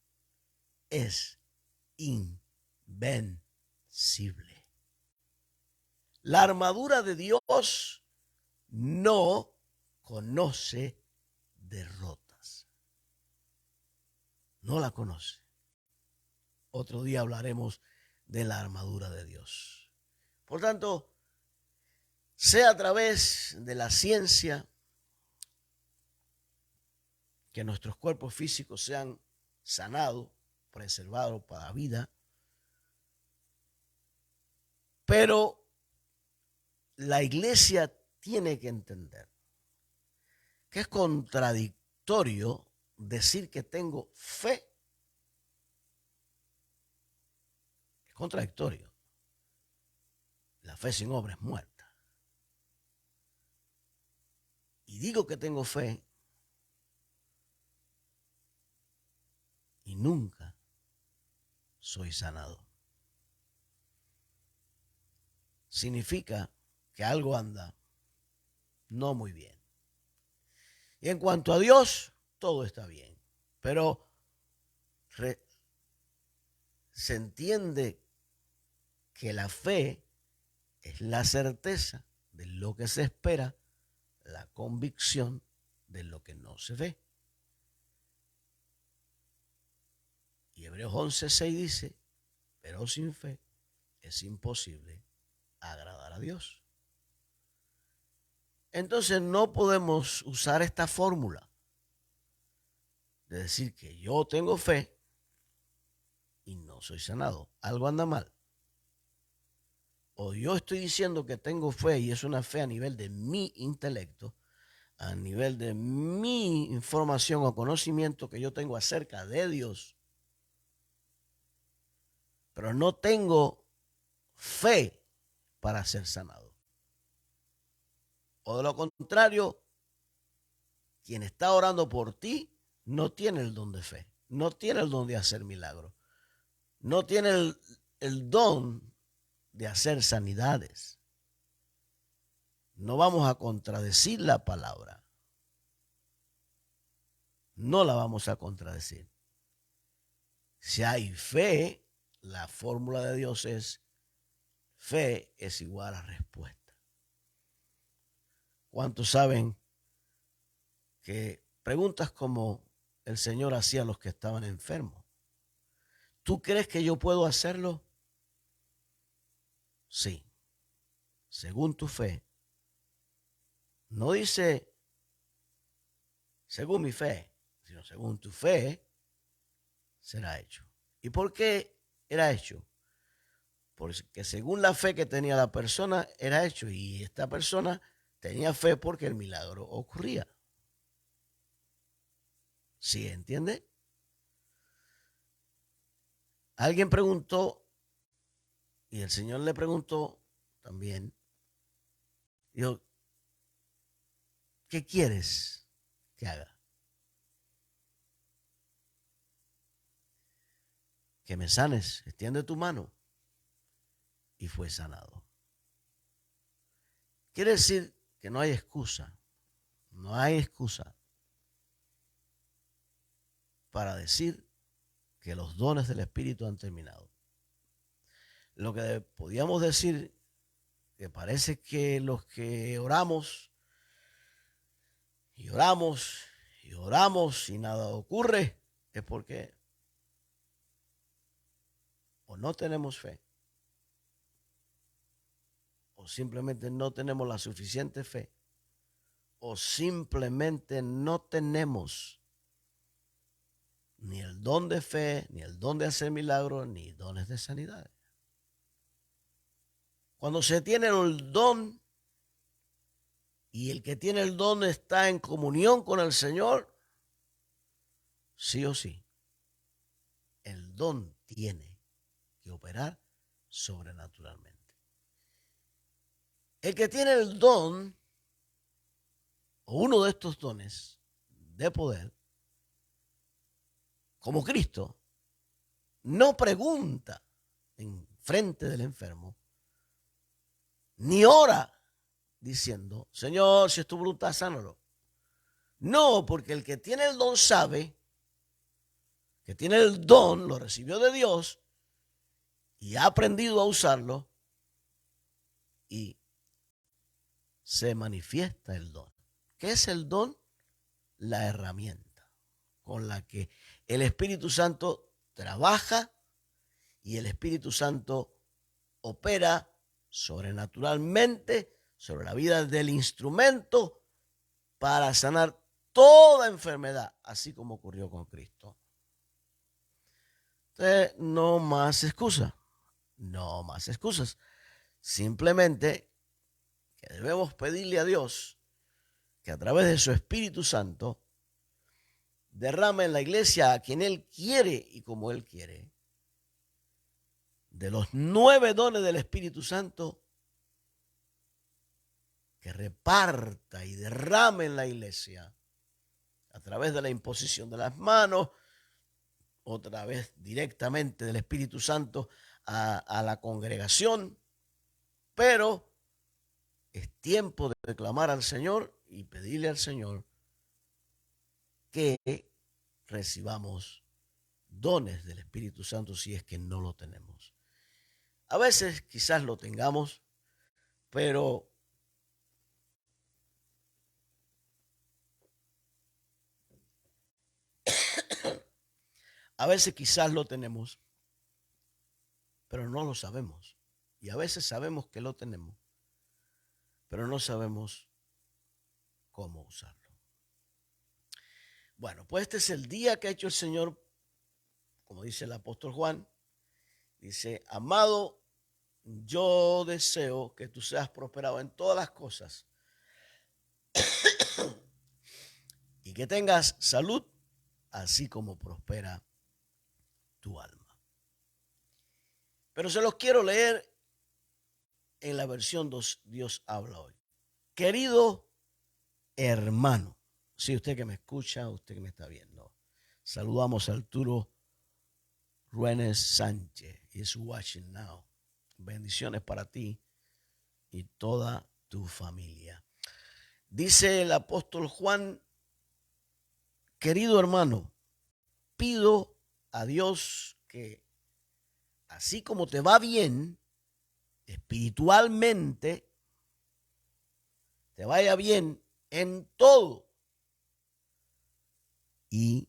es invencible. La armadura de Dios no conoce derrotas, no la conoce. Otro día hablaremos de la armadura de Dios. Por tanto, sea a través de la ciencia que nuestros cuerpos físicos sean sanados, preservados para la vida, pero la iglesia tiene que entender que es contradictorio decir que tengo fe. Es contradictorio. La fe sin obra es muerta. Y digo que tengo fe y nunca soy sanado. Significa que algo anda no muy bien. Y en cuanto a Dios, todo está bien. Pero se entiende que la fe es la certeza de lo que se espera, la convicción de lo que no se ve. Y Hebreos 11:6 dice, pero sin fe es imposible agradar a Dios. Entonces no podemos usar esta fórmula de decir que yo tengo fe y no soy sanado. Algo anda mal. O yo estoy diciendo que tengo fe y es una fe a nivel de mi intelecto, a nivel de mi información o conocimiento que yo tengo acerca de Dios, pero no tengo fe para ser sanado. O de lo contrario, quien está orando por ti no tiene el don de fe, no tiene el don de hacer milagros, no tiene el don de hacer sanidades. No vamos a contradecir la palabra. No la vamos a contradecir. Si hay fe, la fórmula de Dios es fe es igual a respuesta. ¿Cuántos saben que preguntas como el Señor hacía a los que estaban enfermos? ¿Tú crees que yo puedo hacerlo? Sí. Según tu fe. No dice según mi fe, sino según tu fe será hecho. ¿Y por qué era hecho? Porque según la fe que tenía la persona era hecho, y esta persona tenía fe porque el milagro ocurría. ¿Sí entiende? Alguien preguntó, y el Señor le preguntó también, dijo, ¿qué quieres que haga? Que me sanes, extiende tu mano. Y fue sanado. Quiere decir que no hay excusa, no hay excusa para decir que los dones del Espíritu han terminado. Lo que podíamos decir, que parece que los que oramos y oramos y oramos y nada ocurre, es porque o no tenemos fe, o simplemente no tenemos la suficiente fe, o simplemente no tenemos ni el don de fe, ni el don de hacer milagros, ni dones de sanidad. Cuando se tiene el don y el que tiene el don está en comunión con el Señor, sí o sí, el don tiene que operar sobrenaturalmente. El que tiene el don o uno de estos dones de poder, como Cristo, no pregunta en frente del enfermo, ni ora diciendo, Señor, si es tu voluntad, sánalo. No, porque el que tiene el don sabe, que tiene el don, lo recibió de Dios y ha aprendido a usarlo y se manifiesta el don. ¿Qué es el don? La herramienta con la que el Espíritu Santo trabaja y el Espíritu Santo opera sobrenaturalmente sobre la vida del instrumento para sanar toda enfermedad, así como ocurrió con Cristo. Entonces, no más excusas, no más excusas. Simplemente que debemos pedirle a Dios que a través de su Espíritu Santo derrame en la iglesia a quien Él quiere y como Él quiere. De los 9 dones del Espíritu Santo, que reparta y derrame en la iglesia a través de la imposición de las manos, otra vez directamente del Espíritu Santo a la congregación, pero es tiempo de clamar al Señor y pedirle al Señor que recibamos dones del Espíritu Santo si es que no lo tenemos. A veces quizás lo tengamos, pero a veces quizás lo tenemos, pero no lo sabemos. Y a veces sabemos que lo tenemos, pero no sabemos cómo usarlo. Bueno, pues este es el día que ha hecho el Señor, como dice el apóstol Juan. Dice, amado, yo deseo que tú seas prosperado en todas las cosas y que tengas salud, así como prospera tu alma. Pero se los quiero leer en la versión Dios habla hoy. Querido hermano, sí, usted que me escucha, usted que me está viendo, saludamos a Arturo Ruénes Sánchez y es watching now. Bendiciones para ti y toda tu familia. Dice el apóstol Juan, querido hermano, pido a Dios que así como te va bien espiritualmente, te vaya bien en todo y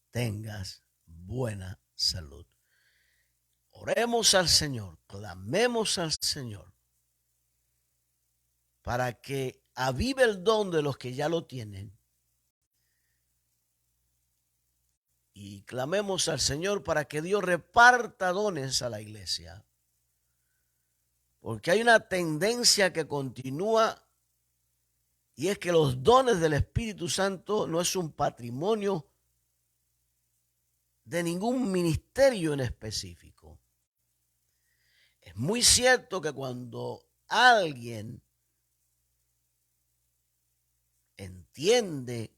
tengas buena salud. Oremos al Señor, clamemos al Señor para que avive el don de los que ya lo tienen y clamemos al Señor para que Dios reparta dones a la iglesia. Porque hay una tendencia que continúa y es que los dones del Espíritu Santo no es un patrimonio de ningún ministerio en específico. Es muy cierto que cuando alguien entiende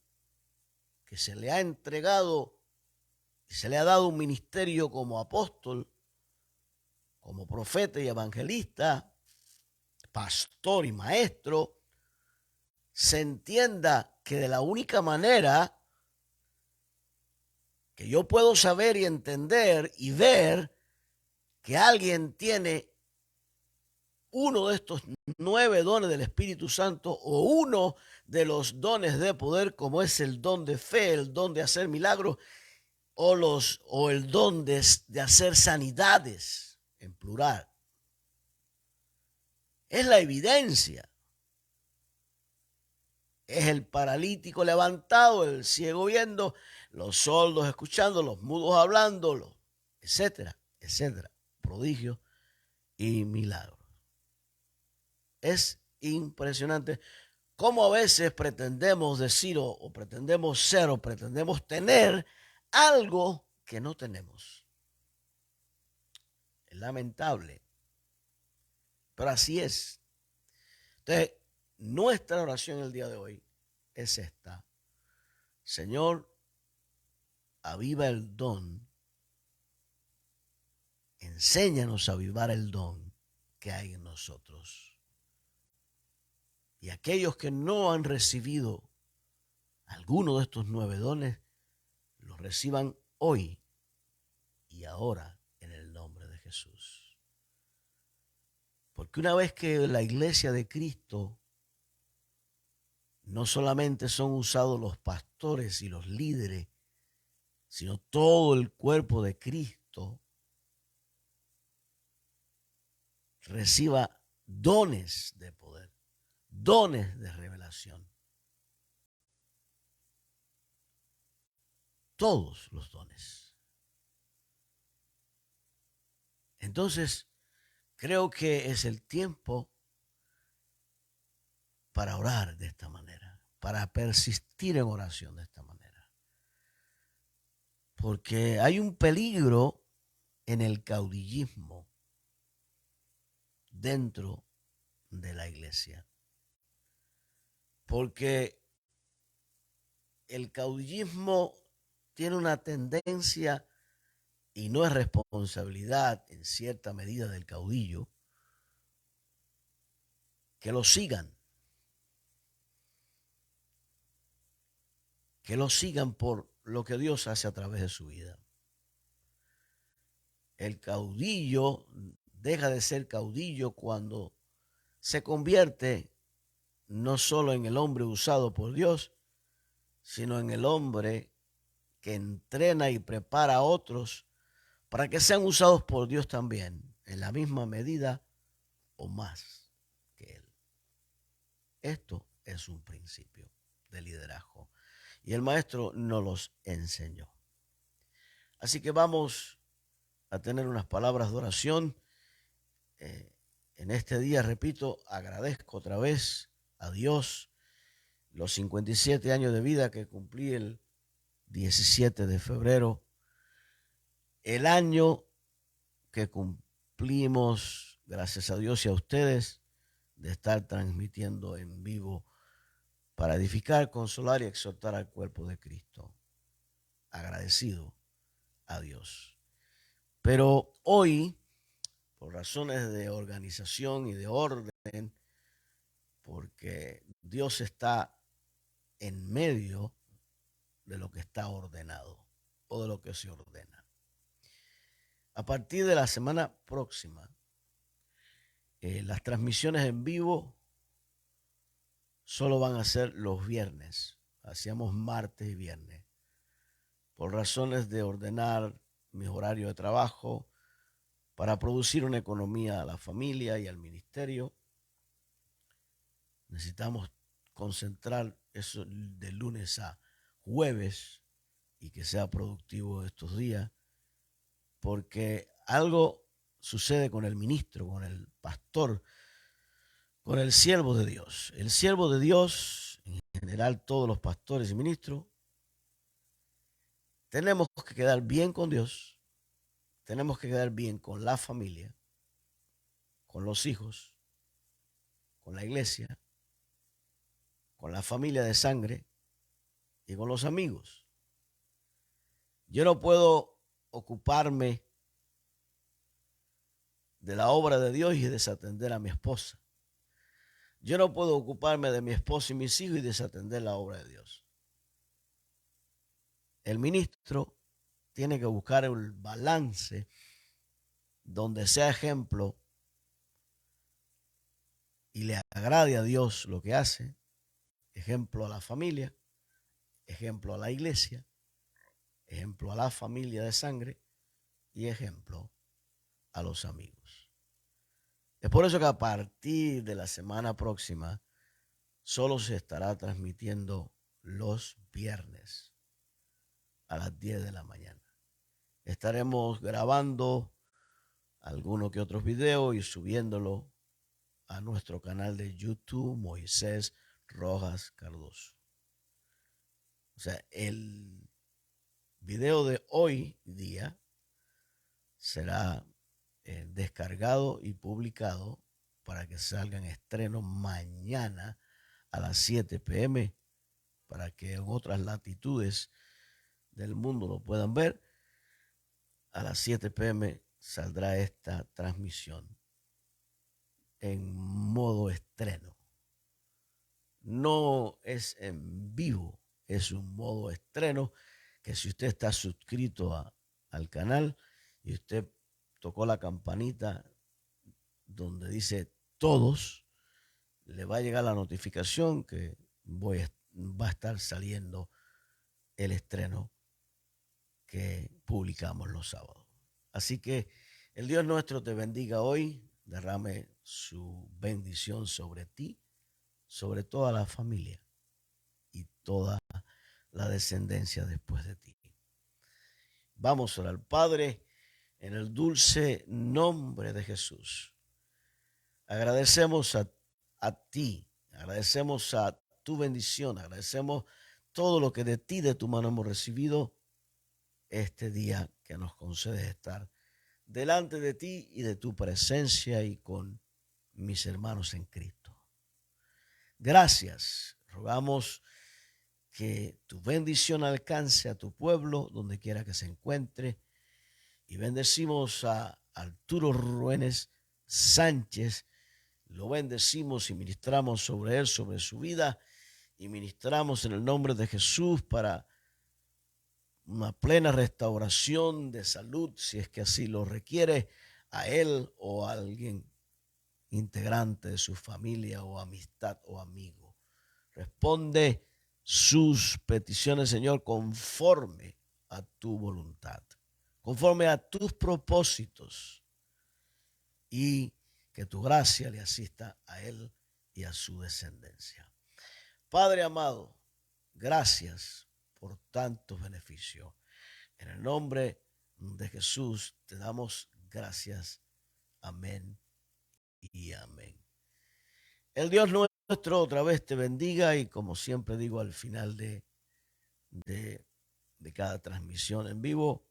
que se le ha entregado y se le ha dado un ministerio como apóstol, como profeta y evangelista, pastor y maestro, se entienda que de la única manera que yo puedo saber y entender y ver que alguien tiene uno de estos 9 dones del Espíritu Santo o uno de los dones de poder, como es el don de fe, el don de hacer milagros o el don de hacer sanidades en plural. Es la evidencia. Es el paralítico levantado, el ciego viendo, los sordos escuchando, los mudos hablando, etcétera, etcétera. Prodigios y milagros. Es impresionante cómo a veces pretendemos decir o pretendemos ser o pretendemos tener algo que no tenemos. Es lamentable, pero así es. Entonces, nuestra oración el día de hoy es esta. Señor, aviva el don, enséñanos a avivar el don que hay en nosotros. Y aquellos que no han recibido alguno de estos 9 dones, los reciban hoy y ahora en el nombre de Jesús. Porque una vez que la iglesia de Cristo, no solamente son usados los pastores y los líderes, sino todo el cuerpo de Cristo, reciba dones de poder, dones de revelación. Todos los dones. Entonces, creo que es el tiempo para orar de esta manera, para persistir en oración de esta manera. Porque hay un peligro en el caudillismo dentro de la iglesia. Porque el caudillismo tiene una tendencia, y no es responsabilidad en cierta medida del caudillo, que lo sigan. Que lo sigan por lo que Dios hace a través de su vida. El caudillo deja de ser caudillo cuando se convierte no solo en el hombre usado por Dios, sino en el hombre que entrena y prepara a otros para que sean usados por Dios también, en la misma medida o más que Él. Esto es un principio de liderazgo y el maestro nos los enseñó. Así que vamos a tener unas palabras de oración. En este día, repito, agradezco otra vez a Dios los 57 años de vida que cumplí el 17 de febrero, el año que cumplimos, gracias a Dios y a ustedes, de estar transmitiendo en vivo para edificar, consolar y exhortar al cuerpo de Cristo. Agradecido a Dios. Pero hoy, por razones de organización y de orden, porque Dios está en medio de lo que está ordenado o de lo que se ordena. A partir de la semana próxima, las transmisiones en vivo solo van a ser los viernes. Hacíamos martes y viernes. Por razones de ordenar mis horarios de trabajo, para producir una economía a la familia y al ministerio, necesitamos concentrar eso de lunes a jueves y que sea productivo estos días, porque algo sucede con el ministro, con el pastor, con el siervo de Dios. El siervo de Dios, en general todos los pastores y ministros, tenemos que quedar bien con Dios, tenemos que quedar bien con la familia, con los hijos, con la iglesia, con la familia de sangre y con los amigos. Yo no puedo ocuparme de la obra de Dios y desatender a mi esposa. Yo no puedo ocuparme de mi esposa y mis hijos y desatender la obra de Dios. El ministro tiene que buscar el balance donde sea ejemplo y le agrade a Dios lo que hace, ejemplo a la familia, ejemplo a la iglesia, ejemplo a la familia de sangre y ejemplo a los amigos. Es por eso que a partir de la semana próxima solo se estará transmitiendo los viernes a las 10 de la mañana. Estaremos grabando algunos que otros videos y subiéndolo a nuestro canal de YouTube, Moisés Rojas Cardoso. O sea, el video de hoy día será descargado y publicado para que salga en estreno mañana a las 7 p.m. para que en otras latitudes del mundo lo puedan ver. A las 7 p.m. saldrá esta transmisión en modo estreno. No es en vivo, es un modo estreno que si usted está suscrito al canal y usted tocó la campanita donde dice todos, le va a llegar la notificación que va a estar saliendo el estreno que publicamos los sábados. Así que el Dios nuestro te bendiga hoy, derrame su bendición sobre ti, sobre toda la familia y toda la descendencia después de ti. Vamos a orar, Padre, en el dulce nombre de Jesús. Agradecemos a ti, agradecemos a tu bendición, agradecemos todo lo que de ti, de tu mano hemos recibido este día que nos concedes estar delante de ti y de tu presencia y con mis hermanos en Cristo. Gracias, rogamos que tu bendición alcance a tu pueblo donde quiera que se encuentre y bendecimos a Arturo Ruénes Sánchez, lo bendecimos y ministramos sobre él, sobre su vida y ministramos en el nombre de Jesús para una plena restauración de salud, si es que así lo requiere, a él o a alguien integrante de su familia o amistad o amigo. Responde sus peticiones, Señor, conforme a tu voluntad, conforme a tus propósitos, y que tu gracia le asista a él y a su descendencia. Padre amado, gracias por tantos beneficios. En el nombre de Jesús te damos gracias. Amén y amén. El Dios nuestro otra vez te bendiga y como siempre digo al final de cada transmisión en vivo,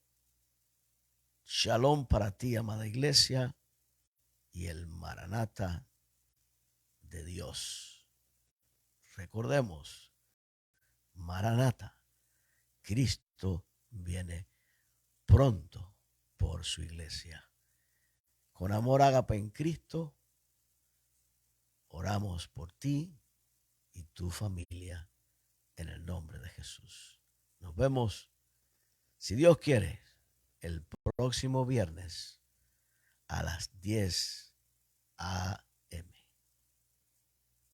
shalom para ti, amada iglesia, y el Maranata de Dios. Recordemos, Maranata, Cristo viene pronto por su iglesia. Con amor ágape en Cristo, oramos por ti y tu familia en el nombre de Jesús. Nos vemos, si Dios quiere, el próximo viernes a las 10 a